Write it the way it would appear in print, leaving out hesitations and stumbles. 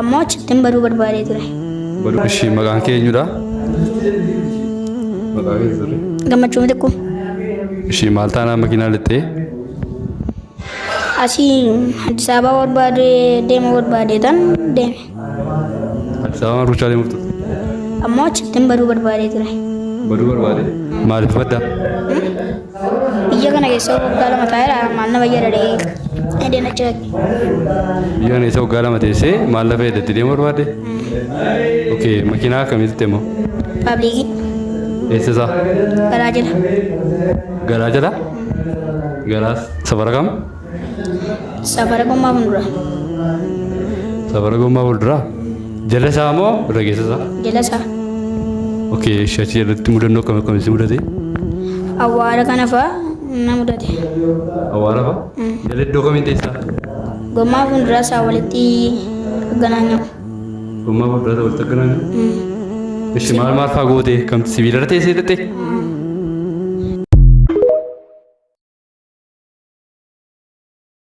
Ammoo achittiin baruu barbaadee ture. Baruu ishii maqaan kee eenyudha? Maqaan kee sirrii. Gammachuu xiqqoo. Ishii maal taanaa makiinaa lixxee? Asii Addis Ababaa barbaadee deemuu barbaadee tan deeme. Addis Ababaa ruuchaa deemuuf turte? Ammoo achittiin baruu barbaadee ture. Baruu barbaade? Maaliif badda? Biyya kana keessa waggaa lama taa'eera maal nama fayyadadhee edeen achi dhaqe. Biyya kana keessa waggaa lama teessee maal lafa eeddatti deemuu barbaadde? Okay, makiinaa akkamitti immoo? Paabliikii. Eessa isaa? Garaa jala. Garaa jala? Garaas safara kam? Safara gommaa fuuldura. Safara gommaa fuulduraa? Jala isaa moo irra keessa isaa? Jala isaa. Okay, achi jalatti mudannoo akkamitti mudate? Awwaara kana fa'aa na mudate. Awwaara fa'aa? Jala iddoo kamiin teessaa? Gommaa fuulduraa isaa walitti ganaanyamu. Gommaa fuulduraa isaa walitti ganaanyamu? Ishi maal maal fa'aa goote? Kamti sibiila irra teessee hidhatte?